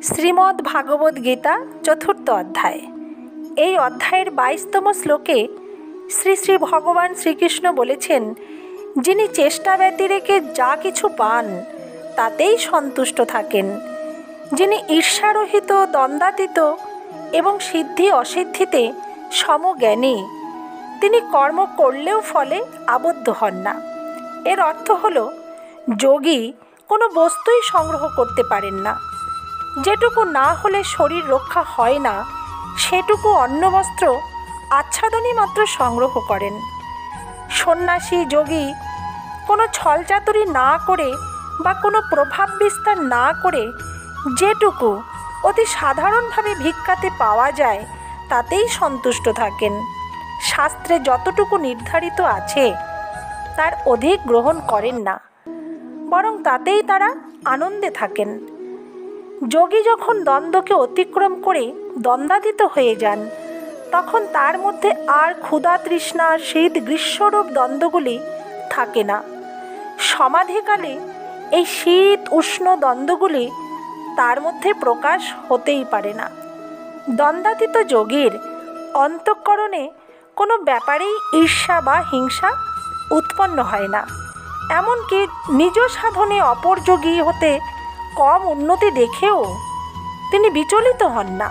শ্রীমদ্ ভাগবত গীতা চতুর্থ অধ্যায়। এই অধ্যায়ের 22তম শ্লোকে শ্রী শ্রী ভগবান শ্রীকৃষ্ণ বলেছেন, যিনি চেষ্টা ব্যতি রেখে যা কিছু পান তাতেই সন্তুষ্ট থাকেন, যিনি ঈর্ষারহিত, দ্বন্দ্বাতীত এবং সিদ্ধি অসিদ্ধিতে সমজ্ঞানী, তিনি কর্ম করলেও ফলে আবদ্ধ হন না। এর অর্থ হল, যোগী কোনো বস্তুই সংগ্রহ করতে পারেন না। যেটুকু না হলে শরীর রক্ষা হয় না, সেটুকু অন্নবস্ত্র আচ্ছাদনই মাত্র সংগ্রহ করেন। সন্ন্যাসী যোগী কোনো ছলচাতুরি না করে বা কোনো প্রভাব বিস্তার না করে যেটুকু অতি সাধারণভাবে ভিক্ষাতে পাওয়া যায় তাতেই সন্তুষ্ট থাকেন। শাস্ত্রে যতটুকু নির্ধারিত আছে তার অধিক গ্রহণ করেন না, বরং তাতেই তারা আনন্দে থাকেন। যোগী যখন দ্বন্দ্বকে অতিক্রম করে দ্বন্দ্বাতীত হয়ে যান, তখন তার মধ্যে আর ক্ষুধা, তৃষ্ণা, শীত, গ্রীষ্মরূপ দ্বন্দ্বগুলি থাকে না। সমাধিকালে এই শীত উষ্ণ দ্বন্দ্বগুলি তার মধ্যে প্রকাশ হতেই পারে না। দ্বন্দ্বাতীত যোগীর অন্তঃকরণে কোনো ব্যাপারেই ঈর্ষা বা হিংসা উৎপন্ন হয় না। এমনকি নিজ সাধনে অপর যোগী হতে কম উন্নতি দেখেও তিনি বিচলিত হন না।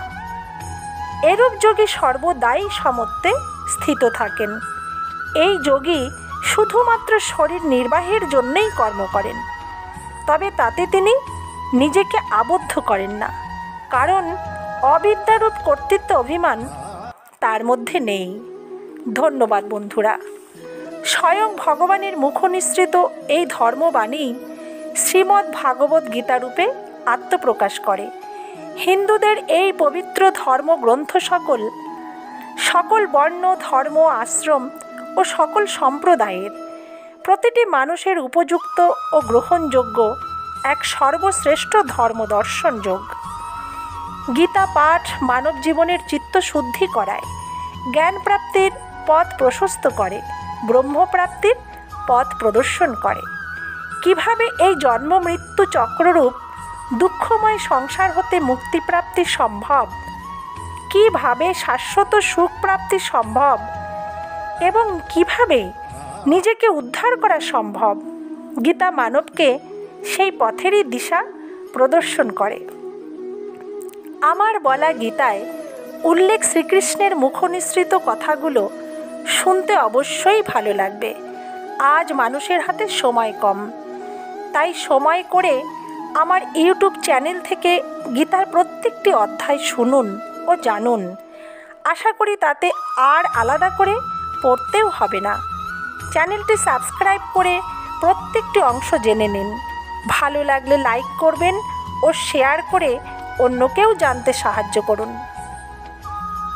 এরূপ যোগী সর্বদাই সমত্বে স্থিত থাকেন। এই যোগী শুধুমাত্র শরীর নির্বাহের জন্যই কর্ম করেন, তবে তাতে তিনি নিজেকে আবদ্ধ করেন না, কারণ অবিদ্যারূপ কর্তৃত্ব অভিমান তার মধ্যে নেই। ধন্যবাদ বন্ধুরা। স্বয়ং ভগবানের মুখনিসৃত এই ধর্মবাণী শ্রীমদ্ ভাগবত গীতা রূপে আত্মপ্রকাশ করে। হিন্দুদের এই পবিত্র ধর্মগ্রন্থ সকল বর্ণ, ধর্ম, আশ্রম ও সকল সম্প্রদায়ের প্রতিটি মানুষের উপযুক্ত ও গ্রহণযোগ্য এক সর্বশ্রেষ্ঠ ধর্মদর্শন যোগ। গীতা পাঠ মানব জীবনের চিত্তশুদ্ধি করায়, জ্ঞান প্রাপ্তির পথ প্রশস্ত করে, ব্রহ্মপ্রাপ্তির পথ প্রদর্শন করে। কিভাবে এই জন্ম মৃত্যু চক্ররূপ দুঃখময় সংসার হতে মুক্তিপ্রাপ্তি সম্ভব, কিভাবে শাশ্বত সুখ প্রাপ্তি সম্ভব এবং কিভাবে নিজেকে উদ্ধার করা সম্ভব, গীতা মানবকে সেই পথেরই দিশা প্রদর্শন করে। আমার বলা গীতায় উল্লেখ শ্রীকৃষ্ণের মুখনিসৃত কথাগুলো শুনতে অবশ্যই ভালো লাগবে। আজ মানুষের হাতে সময় কম, তাই সময় করে আমার ইউটিউব চ্যানেল থেকে গীতার প্রত্যেকটি অধ্যায় শুনুন ও জানুন। আশা করি তাতে আর আলাদা করে পড়তেও হবে না। চ্যানেলটি সাবস্ক্রাইব করে প্রত্যেকটি অংশ জেনে নিন। ভালো লাগলে লাইক করবেন ও শেয়ার করে অন্যকেও জানতে সাহায্য করুন।